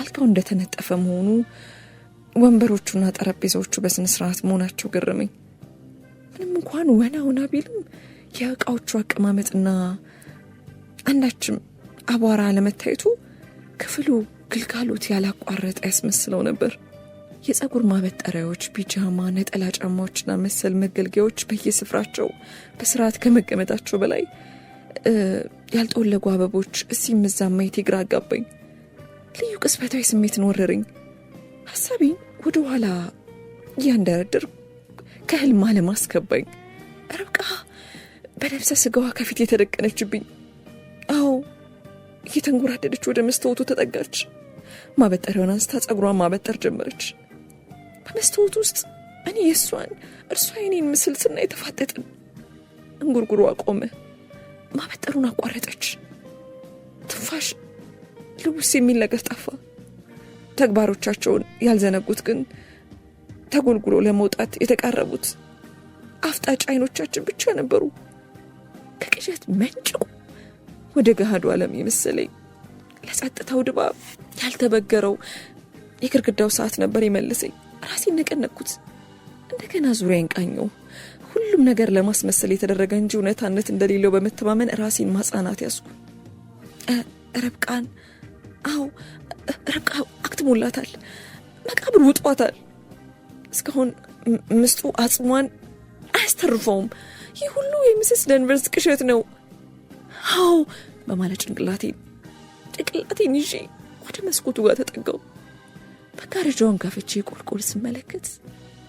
አልጋው እንደተነጠፈ መሆኑ፣ ወንበሮቹና ጠረጴዛዎቹ በስነ ስርዓት መሆናቸው ገረመኝ። ምንም እንኳን ወና ቢልም የእቃዎቹ አቀማመጥና አንዳችም አቧራ አለመታየቱ ክፍሉ ግልጋሎት ያላቋረጠ ያስመስለው ነበር። የፀጉር ማበጠሪያዎች፣ ፒጃማ፣ ነጠላ ጫማዎችና መሰል መገልገያዎች በየስፍራቸው በስርዓት ከመቀመጣቸው በላይ ያልጠወለጉ አበቦች እዚህ ምዛም ማየት ግራ አጋባኝ። ልዩ ቅጽበታዊ ስሜትን ወረረኝ። ሀሳቤን ወደ ኋላ እያንደረድር ከህልም ዓለም አስገባኝ። ርብቃ በለብሰ ስጋዋ ከፊት የተደቀነችብኝ። አዎ፣ እየተንጎራደደች ወደ መስታወቱ ተጠጋች። ማበጠሪያውን አንስታ ፀጉሯን ማበጠር ጀመረች። በመስታወቱ ውስጥ እኔ የእሷን እርሷ የኔን ምስል ስናይ የተፋጠጥን። እንጉርጉሯ ቆመ። ማበጠሩን አቋረጠች። ትንፋሽ ልውስ የሚል ነገር ጠፋ። ተግባሮቻቸውን ያልዘነጉት ግን ተጎልጉሎ ለመውጣት የተቃረቡት አፍጣጭ አይኖቻችን ብቻ ነበሩ። ከቅዠት መንጭቁ ወደ ገሃዱ ዓለም የመሰለኝ ለጸጥታው ድባብ ያልተበገረው የግርግዳው ሰዓት ነበር የመለሰኝ። ራሴን ነቀነቅኩት። እንደገና ዙሪያዬን ቃኘው። ሁሉም ነገር ለማስመሰል የተደረገ እንጂ እውነታነት እንደሌለው በመተማመን ራሴን ማጽናናት ያዝኩ። ረብቃን ረብቃ አክትሞላታል። መቃብር ውጧታል። እስካሁን ምስጡ አጽሟን አያስተርፈውም። ይህ ሁሉ የሚስስ ደንቨርስ ቅዠት ነው። በማለት ጭንቅላቴን ይዤ ወደ መስኮቱ ጋር ተጠጋው። መጋረጃውን ከፍቼ ቁልቁል ስመለከት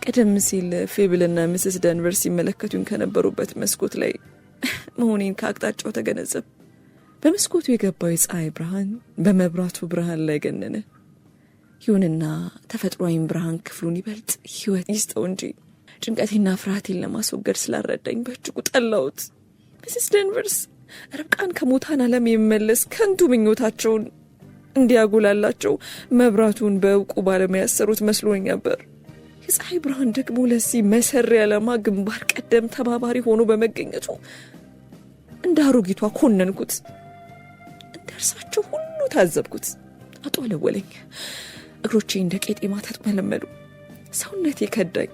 ቀደም ሲል ፌብልና ሚስስ ደንቨርስ ሲመለከቱኝ ከነበሩበት መስኮት ላይ መሆኔን ከአቅጣጫው ተገነዘብ። በመስኮቱ የገባው የፀሐይ ብርሃን በመብራቱ ብርሃን ላይ ገነነ። ይሁንና ተፈጥሯዊም ብርሃን ክፍሉን ይበልጥ ሕይወት ይስጠው እንጂ ጭንቀቴና ፍርሃቴን ለማስወገድ ስላልረዳኝ በእጅጉ ጠላሁት። ሚስስ ደንቨርስ ረብቃን ከሞታን ዓለም የሚመለስ ከንቱ ምኞታቸውን እንዲያጎላላቸው መብራቱን በእውቁ ባለሙያ ያሰሩት መስሎኝ ነበር። የፀሐይ ብርሃን ደግሞ ለዚህ መሰሪ ዓላማ ግንባር ቀደም ተባባሪ ሆኖ በመገኘቱ እንደ አሮጊቷ ኮነንኩት። እንደ እርሳቸው ሁሉ ታዘብኩት። አጦለወለኝ። እግሮቼ እንደ ቄጤማ ተጥመለመሉ። ሰውነቴ ከዳኝ።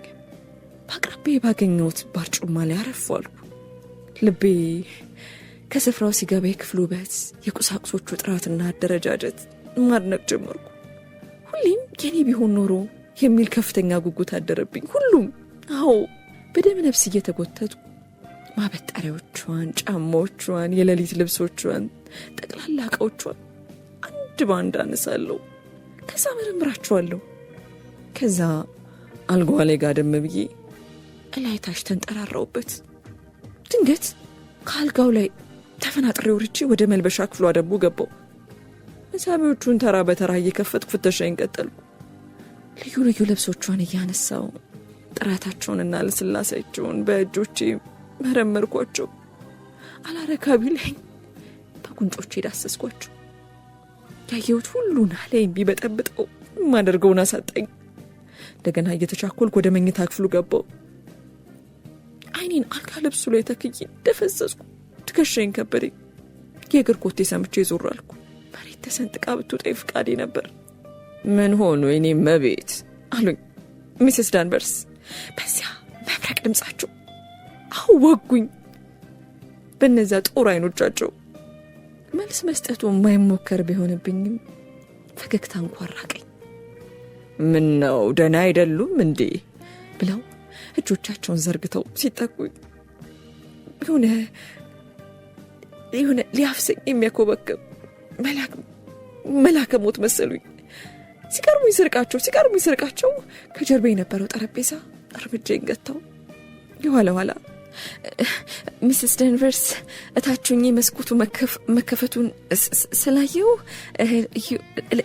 በአቅራቢያ ባገኘሁት ባርጩማ ላይ አረፍ አልኩ። ልቤ ከስፍራው ሲገባ የክፍሉ ውበት፣ የቁሳቁሶቹ ጥራትና አደረጃጀት ማድነቅ ጀመርኩ። ሁሌም የኔ ቢሆን ኖሮ የሚል ከፍተኛ ጉጉት አደረብኝ። ሁሉም በደም ነፍስ እየተጎተቱ ማበጠሪያዎቿን፣ ጫማዎቿን፣ የሌሊት ልብሶቿን፣ ጠቅላላ ዕቃዎቿን አንድ ባንድ አነሳለሁ። ከዛ መረምራቸዋለሁ። ከዛ አልጋዋ ላይ ጋደም ብዬ እላይታች ተንጠራራውበት። ድንገት ከአልጋው ላይ ተፈናጥሬ ወርጄ ወደ መልበሻ ክፍሏ ደግሞ ገባው። መሳቢያዎቹን ተራ በተራ እየከፈትኩ ፍተሻዬን ቀጠልኩ። ልዩ ልዩ ልብሶቿን እያነሳው ጥራታቸውንና ለስላሴያቸውን በእጆቼ መረመርኳቸው። አላረካ ቢለኝ በጉንጮቼ ዳሰስኳቸው። ያየሁት ሁሉን ላይ የሚበጠብጠው የማደርገውን አሳጣኝ። እንደገና እየተቻኮልኩ ወደ መኝታ ክፍሉ ገባው። አይኔን አልጋ ልብሱ ላይ ተክዬ እንደፈዘዝኩ ትከሻዬን ከበደኝ። የእግር ኮቴ ሰምቼ ዞር አልኩ። መሬት ተሰንጥቃ ብትውጠኝ ፍቃዴ ነበር። ምን ሆኑ የኔ መቤት አሉኝ ሚስስ ዳንቨርስ በዚያ መብረቅ ድምጻቸው። ወጉኝ በነዛ ጦር አይኖቻቸው። መልስ መስጠቱ የማይሞከር ቢሆንብኝም ፈገግታ እንኳን ራቀኝ። ምን ነው ደህና አይደሉም እንዴ ብለው እጆቻቸውን ዘርግተው ሲጠቁኝ የሆነ ሊያፍሰኝ የሚያኮበክብ መላከ ሞት መሰሉኝ። ሲቀርቡኝ ስርቃቸው ከጀርባ የነበረው ጠረጴዛ እርምጃዬን ገታው። የኋላ ኋላ ሚስስ ደንቨርስ እታችሁኝ መስኮቱ መከፈቱን ስላየው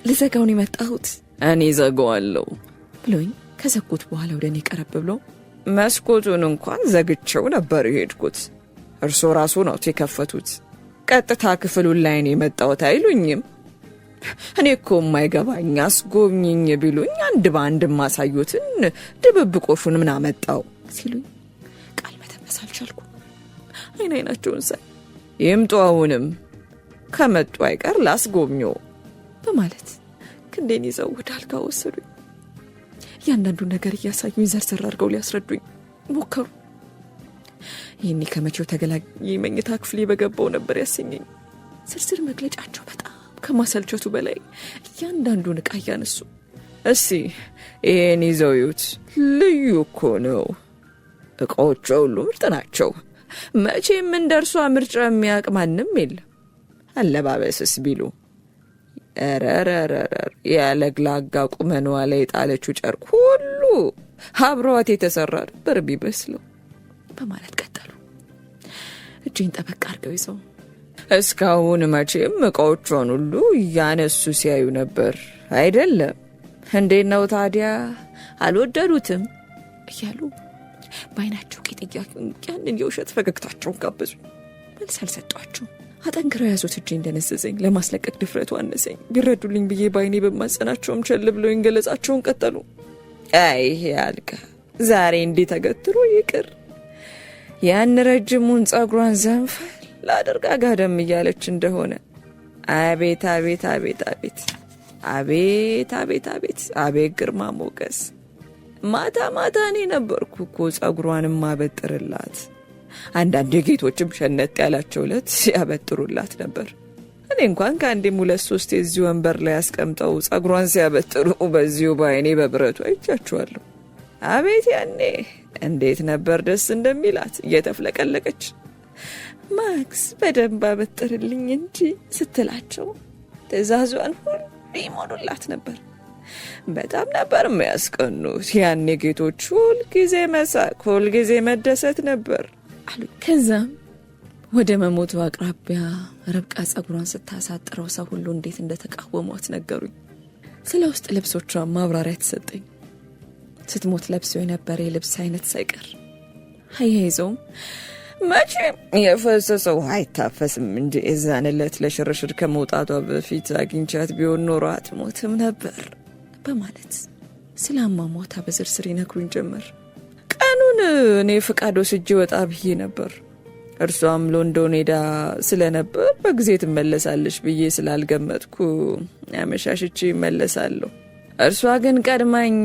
ልዘጋውን የመጣሁት እኔ ዘጋዋለሁ ብሎኝ ከዘጉት በኋላ ወደ እኔ ቀረብ ብሎ መስኮቱን እንኳን ዘግቼው ነበር የሄድኩት። እርሶ ራሱ ነው የከፈቱት። ቀጥታ ክፍሉን ላይ ነው የመጣሁት አይሉኝም? እኔ እኮ የማይገባኝ አስጎብኝኝ ቢሉኝ አንድ በአንድ ማሳዩትን ድብብቆሹን ምን አመጣው ሲሉኝ ቃል መተንፈስ አልቻልኩ። አይናቸውን ሳይ ይምጡ፣ አሁንም ከመጡ አይቀር ላስጎብኞ በማለት ክንዴን ይዘው ወደ አልጋ ወሰዱኝ። እያንዳንዱ ነገር እያሳዩኝ ዘርዘር አድርገው ሊያስረዱኝ ሞከሩ። ይህኔ ከመቼው ተገላግዬ መኝታ ክፍሌ በገባው ነበር ያሰኘኝ። ዝርዝር መግለጫቸው በጣም ከማሰልቸቱ በላይ እያንዳንዱን ዕቃ እያነሱ እስቲ ይህን ይዘው ይዩት፣ ልዩ እኮ ነው፣ ዕቃዎቹ ሁሉ ምርጥ ናቸው፣ መቼም እንደርሷ ምርጫ የሚያውቅ ማንም የለም። አለባበስስ ቢሉ ያለግላጋ ቁመኗ ላይ የጣለችው ጨርቅ ሁሉ አብሯት የተሰራ ነበር ቢመስለው በማለት ቀጠሉ። እጄን ጠበቅ አድርገው ይዘው እስካሁን መቼም ዕቃዎቿን ሁሉ እያነሱ ሲያዩ ነበር አይደለም? እንዴት ነው ታዲያ አልወደዱትም እያሉ በአይናቸው ያንን የውሸት ፈገግታቸውን ጋበዙ። መልስ አልሰጧቸው። አጠንክረው ያዙት። እጄ እንደነዘዘኝ ለማስለቀቅ ድፍረቱ አነሰኝ። ቢረዱልኝ ብዬ በአይኔ በማጸናቸውም ቸል ብለውኝ ገለጻቸውን ቀጠሉ። አይ አልጋ ዛሬ እንዴት ተገትሮ ይቅር፣ ያን ረጅሙን ጸጉሯን ዘንፈል ላደርጋ ጋደም እያለች እንደሆነ አቤት አቤት አቤት አቤት አቤት አቤት አቤት አቤት ግርማ ሞገስ! ማታ ማታ እኔ ነበርኩ እኮ ጸጉሯንም ማበጥርላት። አንዳንድ ጌቶችም ሸነጥ ያላቸው ዕለት ሲያበጥሩላት ነበር። እኔ እንኳን ከአንዴም 2-3 የዚህ ወንበር ላይ አስቀምጠው ጸጉሯን ሲያበጥሩ በዚሁ በአይኔ በብረቱ አይቻችኋለሁ። አቤት ያኔ እንዴት ነበር ደስ እንደሚላት እየተፍለቀለቀች ማክስ በደንብ አበጥርልኝ እንጂ ስትላቸው ትእዛዟን ሁሉ ይሞሉላት ነበር። በጣም ነበር የሚያስቀኑት። ያኔ ጌቶች ሁልጊዜ መሳቅ፣ ሁልጊዜ መደሰት ነበር አሉ። ከዛም ወደ መሞቱ አቅራቢያ ርብቃ ጸጉሯን ስታሳጥረው ሰው ሁሉ እንዴት እንደተቃወሟት ነገሩኝ። ስለ ውስጥ ልብሶቿ ማብራሪያ ተሰጠኝ። ስትሞት ለብሰው የነበረ የልብስ አይነት ሳይቀር አያይዘውም መቼም የፈሰሰው አይታፈስም እንጂ የዛን ዕለት ለሽርሽር ከመውጣቷ በፊት አግኝቻት ቢሆን ኖሮ አትሞትም ነበር በማለት ስለ አሟሟቷ በዝርዝር ይነግሩኝ ጀመር። ቀኑን እኔ ፍቃድ ወስጄ ወጣ ብዬ ነበር። እርሷም ሎንዶን ሄዳ ስለነበር በጊዜ ትመለሳለች ብዬ ስላልገመትኩ አመሻሽቼ እመለሳለሁ። እርሷ ግን ቀድማኝ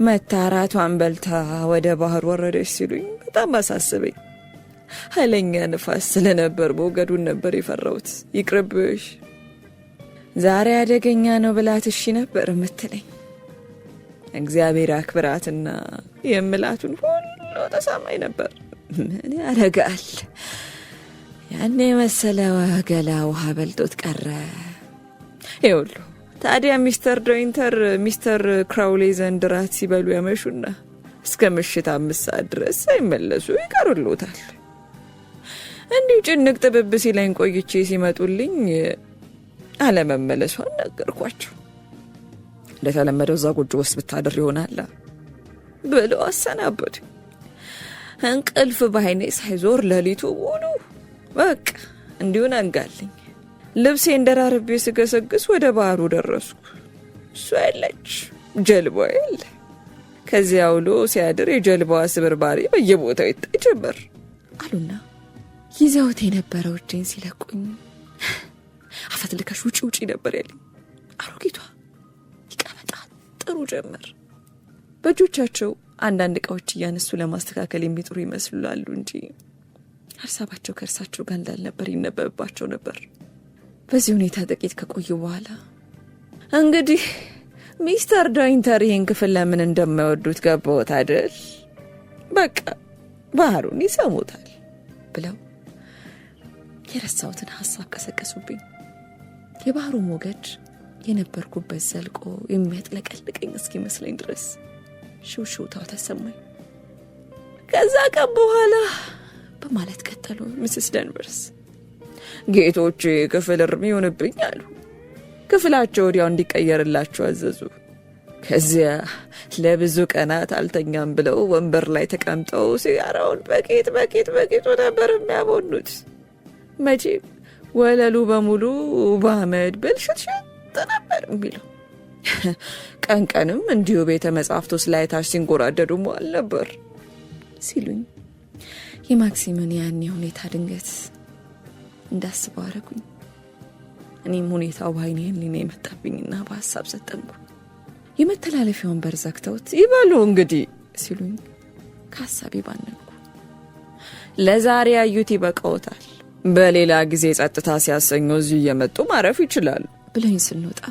መታራቷን በልታ ወደ ባህር ወረደች ሲሉኝ በጣም አሳስበኝ። ኃይለኛ ንፋስ ስለነበር ሞገዱን ነበር የፈራሁት። ይቅርብሽ ዛሬ አደገኛ ነው ብላት እሺ ነበር የምትለኝ። እግዚአብሔር አክብራትና የምላቱን ሁሉ ተሰማኝ ነበር። ምን ያደርጋል ያኔ መሰለ ገላ ውሃ በልጦት ቀረ። ይኸውልህ ታዲያ ሚስተር ዶይንተር ሚስተር ክራውሌ ዘንድ ራት ሲበሉ ያመሹና እስከ ምሽት 5 ሰዓት ድረስ ሳይመለሱ ይቀሩልዎታል። እንዲሁ ጭንቅ ጥብብ ሲለኝ ቆይቼ ሲመጡልኝ አለመመለሷን ነገርኳቸው። እንደተለመደው እዛ ጎጆ ውስጥ ብታድር ይሆናል ብለው አሰናበቱ። እንቅልፍ በዓይኔ ሳይዞር ሌሊቱ ሙሉ በቃ እንዲሁ ነጋልኝ። ልብሴ እንደራርቤ ስገሰግስ ወደ ባህሩ ደረስኩ። እሷ የለች፣ ጀልባዋ የለ። ከዚያ ውሎ ሲያድር የጀልባዋ ስብርባሪ በየቦታው ይታይ ጀመር አሉና ይዘውት የነበረው እጄን ሲለቁኝ አፈት ልከሽ ውጪ ነበር ያለኝ። አሮጊቷ ይቀበጣጥሩ ጀመር። በእጆቻቸው አንዳንድ ዕቃዎች እያነሱ ለማስተካከል የሚጥሩ ይመስላሉ እንጂ ሀሳባቸው ከእርሳቸው ጋር እንዳልነበር ይነበብባቸው ነበር። በዚህ ሁኔታ ጥቂት ከቆዩ በኋላ እንግዲህ ሚስተር ዶይንተር ይህን ክፍል ለምን እንደማይወዱት ገባዎት አይደል? በቃ ባህሩን ይሰሙታል ብለው የረሳሁትን ሀሳብ ቀሰቀሱብኝ። የባህሩ ሞገድ የነበርኩበት ዘልቆ የሚያጥለቀልቀኝ እስኪመስለኝ ድረስ ሽውሽውታው ተሰማኝ። ከዛ ቀን በኋላ በማለት ቀጠሉ ሚስስ ደንቨርስ። ጌቶች ክፍል እርም ይሆንብኝ አሉ። ክፍላቸው ወዲያው እንዲቀየርላቸው አዘዙ። ከዚያ ለብዙ ቀናት አልተኛም ብለው ወንበር ላይ ተቀምጠው ሲጋራውን በቂት ነበር የሚያቦኑት። መቼም ወለሉ በሙሉ በአመድ ብልሽት ነበር የሚለው። ቀንቀንም እንዲሁ ቤተ መጻሕፍቶስ ላይ ታች ሲንጎራደዱ መዋል ነበር ሲሉኝ የማክሲምን ያኔ ሁኔታ ድንገት እንዳስበው አረጉኝ። እኔም ሁኔታው በዓይኔ ህሊና የመጣብኝና በሀሳብ ሰጠምኩ። የመተላለፊያውን በር ዘግተውት ይበሉ እንግዲህ ሲሉኝ ከሀሳቤ ባነንኩ። ለዛሬ ያዩት ይበቃዎታል፣ በሌላ ጊዜ ጸጥታ ሲያሰኘው እዚሁ እየመጡ ማረፍ ይችላሉ ብለኝ ስንወጣ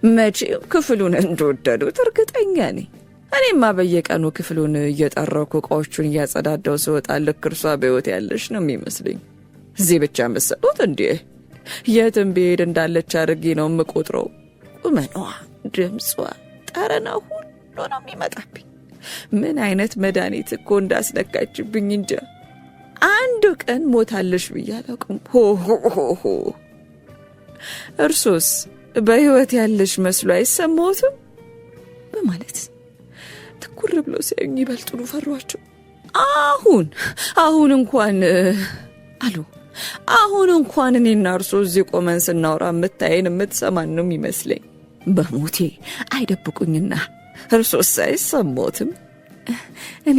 መቼም ክፍሉን እንደወደዱት እርግጠኛ ነኝ። እኔማ በየቀኑ ክፍሉን እየጠረኩ ዕቃዎቹን እያጸዳዳው ስወጣ ልክ እርሷ በሕይወት ያለች ነው የሚመስለኝ። እዚህ ብቻ መሰሉት እንዴ? የትም ብሄድ እንዳለች አድርጌ ነው የምቆጥረው። ቁመኗ፣ ድምጿ፣ ጠረኗ ሁሉ ነው የሚመጣብኝ። ምን አይነት መድኃኒት እኮ እንዳስነካችብኝ እንጃ። አንድ ቀን ሞታለሽ ብዬ አላውቅም። ሆ እርሶስ በሕይወት ያለሽ መስሎ አይሰማዎትም? በማለት ትኩር ብሎ ሲያዩኝ ይበልጡኑ ፈሯቸው። አሁን እንኳን አሉ። አሁን እንኳን እኔና እርሶ እዚህ ቆመን ስናወራ የምታየን የምትሰማን ነው የሚመስለኝ። በሞቴ አይደብቁኝና እርሶስ አይሰማዎትም? እኔ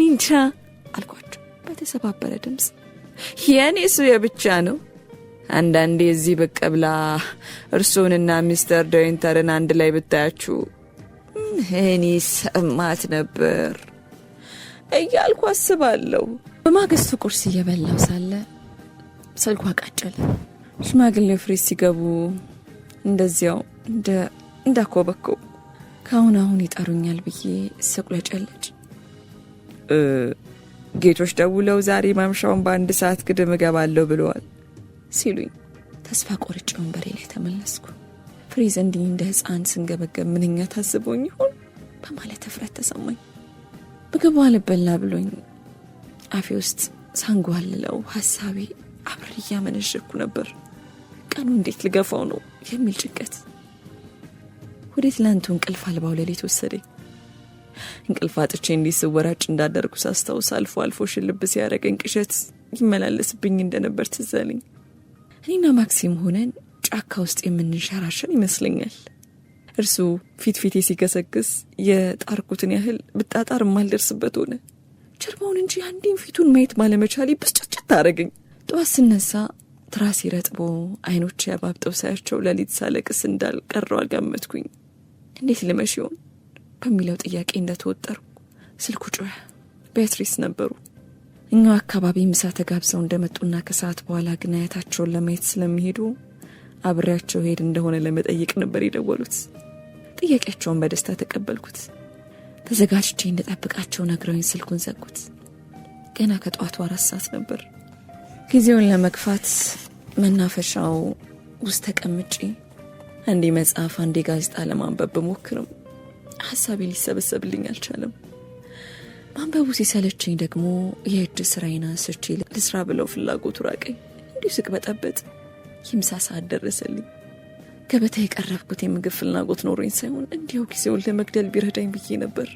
እንጃ አልኳቸው በተሰባበረ ድምፅ። የእኔስ የብቻ ነው። አንዳንዴ እዚህ ብቅ ብላ እርሶንና ሚስተር ዶይንተርን አንድ ላይ ብታያችሁ እኔ ሰማት ነበር እያልኩ አስባለሁ። በማግስቱ ቁርስ እየበላው ሳለ ስልኳ ቃጨለ። ሽማግሌው ፍሬስ ሲገቡ እንደዚያው እንዳኮበከው ካሁን ይጠሩኛል ብዬ ስቁለጨለጭ ጌቶች ደውለው ዛሬ ማምሻውን በ1 ሰዓት ግድም እገባለሁ ብለዋል ሲሉኝ ተስፋ ቆርጬ ወንበሬ ላይ ተመለስኩ። ፍሬዝ እንዲህ እንደ ሕፃን ስንገበገብ ምንኛ ታስቦኝ ይሆን በማለት እፍረት ተሰማኝ። ምግቡ አልበላ ብሎኝ አፌ ውስጥ ሳንጓልለው ሐሳቤ አብሬ እያመነሸኩ ነበር። ቀኑ እንዴት ልገፋው ነው የሚል ጭንቀት ወደ ትላንቱ እንቅልፍ አልባው ሌሊት ወሰደኝ። እንቅልፍ አጥቼ እንዲስወራጭ እንዳደርኩ ሳስታውስ አልፎ ሽልብ ሲያረገኝ ቅዠት ይመላለስብኝ እንደነበር ትዝ አለኝ። እኔና ማክሲም ሆነን ጫካ ውስጥ የምንሸራሸን ይመስለኛል። እርሱ ፊቴ ሲገሰግስ የጣርኩትን ያህል ብጣጣር ማልደርስበት ሆነ። ጀርባውን እንጂ አንዴም ፊቱን ማየት ባለመቻሌ ብስጭት አረገኝ። ጠዋት ስነሳ ትራስ ረጥቦ አይኖቼ ያባብጠው ሳያቸው ሌሊት ሳለቅስ እንዳልቀረው አልገመትኩኝ። እንዴት ልመሽ ይሆን በሚለው ጥያቄ እንደተወጠሩ ስልኩ ጮኸ። ቤትሪስ ነበሩ። እኛው አካባቢ ምሳ ተጋብዘው እንደመጡና ከሰዓት በኋላ ግን አያታቸውን ለማየት ስለሚሄዱ አብሬያቸው ሄድ እንደሆነ ለመጠየቅ ነበር የደወሉት። ጥያቄያቸውን በደስታ ተቀበልኩት። ተዘጋጅቼ እንደጠብቃቸው ነግረውኝ ስልኩን ዘጉት። ገና ከጠዋቱ 4 ሰዓት ነበር። ጊዜውን ለመግፋት መናፈሻው ውስጥ ተቀምጬ አንዴ መጽሐፍ አንዴ ጋዜጣ ለማንበብ ብሞክርም ሐሳቤ ሊሰበሰብልኝ አልቻለም። ማንበቡ ሲሰለችኝ ደግሞ የእጅ ስራዬን አንስቼ ልስራ ብለው ፍላጎቱ ራቀኝ። እንዲሁ ስቅበጠበጥ የምሳ ሰዓት ደረሰልኝ። ገበታ የቀረብኩት የምግብ ፍላጎት ኖሮኝ ሳይሆን እንዲሁ ጊዜውን ለመግደል ቢረዳኝ ብዬ ነበር።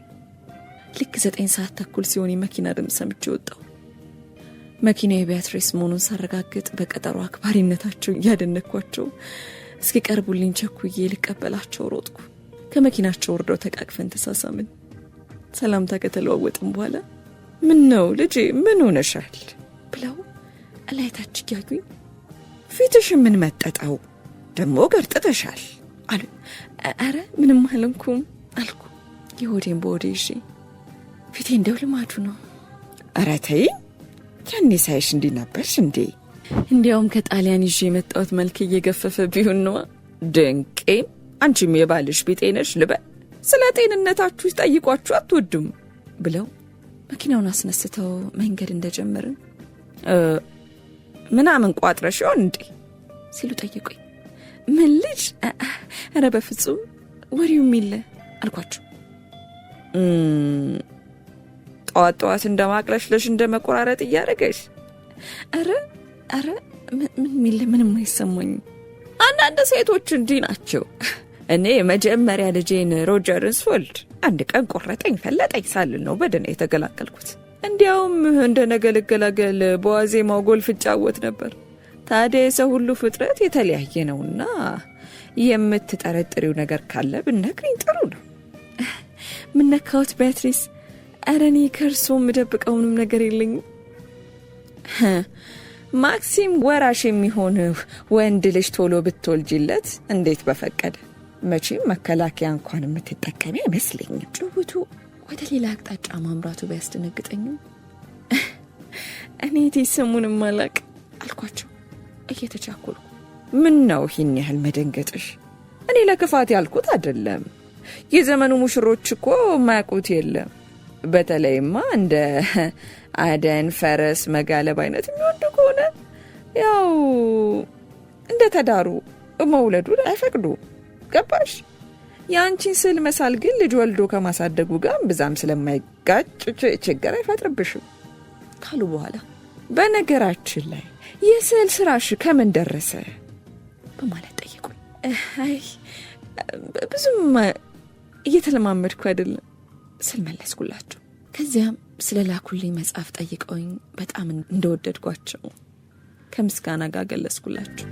ልክ 9 ሰዓት ተኩል ሲሆን የመኪና ድምፅ ሰምቼ ወጣሁ። መኪናው የቤትሪስ መሆኑን ሳረጋግጥ በቀጠሮ አክባሪነታቸው እያደነኳቸው እስኪቀርቡልኝ ቸኩዬ ልቀበላቸው ሮጥኩ። ከመኪናቸው ወርደው ተቃቅፈን ተሳሳምን። ሰላምታ ከተለዋወጥን በኋላ ምን ነው ልጄ ምን ሆነሻል ብለው አላይታች እያዩኝ ፊትሽ ምን መጠጣው ደሞ ገርጥተሻል አሉ። አረ ምንም አልንኩም አልኩ የሆዴን በሆዴ ይዤ። ፊቴ እንደው ልማዱ ነው። አረ ተይ ያኔ ሳይሽ እንዲህ ነበርሽ እንዴ? እንዲያውም ከጣሊያን ይዤ የመጣሁት መልክ እየገፈፈ ቢሆን ነው። ድንቄም አንቺም የባልሽ ቢጤ ነሽ ልበል? ስለ ጤንነታችሁ ጠይቋችሁ አትወዱም ብለው መኪናውን አስነስተው መንገድ እንደጀመርን ምናምን ቋጥረሽ ይሆን እንዴ ሲሉ ጠይቁኝ። ምን ልጅ? አረ በፍጹም ወሬው የሚለ አልኳቸው። ጠዋት እንደማቅለሽለሽ እንደመቆራረጥ እያደረገሽ አረ ምን ሚለ ምንም አይሰማኝም። አንዳንድ ሴቶች እንዲህ ናቸው። እኔ መጀመሪያ ልጄን ሮጀርን ስወልድ አንድ ቀን ቆረጠኝ ፈለጠኝ ሳልል ነው በደህና የተገላገልኩት። እንዲያውም እንደነገ ልገላገል በዋዜማው ጎልፍ እጫወት ነበር። ታዲያ የሰው ሁሉ ፍጥረት የተለያየ ነውና የምትጠረጥሪው ነገር ካለ ብነግሪኝ ጥሩ ነው። ምን ነካውት ቤትሪስ? አረ እኔ ከእርሶ የምደብቀውንም ነገር የለኝም። ማክሲም ወራሽ የሚሆን ወንድ ልጅ ቶሎ ብትወልጂለት እንዴት በፈቀደ። መቼም መከላከያ እንኳን የምትጠቀሚ አይመስለኝም። ጭውቱ ወደ ሌላ አቅጣጫ ማምራቱ ቢያስደነግጠኝም እኔ ስሙንም አላቅ አልኳቸው እየተቻኮልኩ። ምን ነው ይህን ያህል መደንገጥሽ? እኔ ለክፋት ያልኩት አይደለም። የዘመኑ ሙሽሮች እኮ ማያውቁት የለም። በተለይማ እንደ አደን ፈረስ መጋለብ አይነት የሚወዱ ከሆነ ያው እንደ ተዳሩ መውለዱ አይፈቅዱ። ገባሽ? ያንቺን ስል መሳል ግን ልጅ ወልዶ ከማሳደጉ ጋር ብዛም ስለማይጋጭ ችግር አይፈጥርብሽም ካሉ በኋላ በነገራችን ላይ የስዕል ስራሽ ከምን ደረሰ በማለት ጠይቁኝ። አይ ብዙም እየተለማመድኩ አይደለም ስል መለስኩላቸው። ከዚያም ስለ ላኩልኝ መጽሐፍ ጠይቀውኝ በጣም እንደወደድኳቸው ከምስጋና ጋር ገለጽኩላቸው።